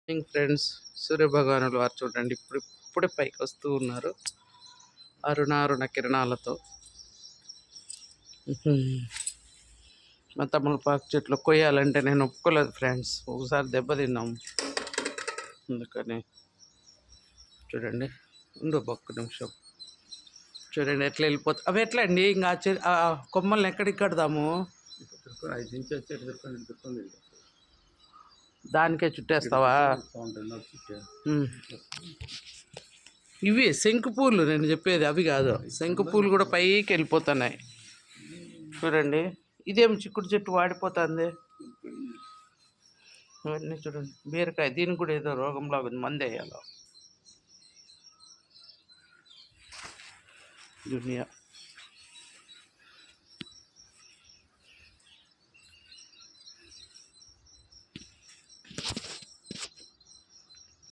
Friends, సూర్యభగవానుడు వారు చూడండి ఇప్పుడే పైకి వస్తూ ఉన్నారు అరుణ కిరణాలతో. మా తమలపాకు చెట్లు కొయ్యాలంటే నేను ఒప్పుకోలేదు ఫ్రెండ్స్, ఒకసారి దెబ్బతిన్నాము. అందుకని చూడండి, ఒక్క నిమిషం. చూడండి ఎట్లా వెళ్ళిపోతా. అవి ఎట్లా అండి ఇంకా కొమ్మల్ని ఎక్కడికి కడదాము? దానికే చుట్టేస్తావా? ఇవి శంకు పూలు నేను చెప్పేది, అవి కాదు. శంకు పూలు కూడా పైకి వెళ్ళిపోతున్నాయి చూడండి. ఇదేం చిక్కుడు చెట్టు వాడిపోతుంది. ఇవన్నీ చూడండి, బీరకాయ, దీనికి కూడా ఏదో రోగంలాగా ఉంది, మందు వేయాలి. దునియా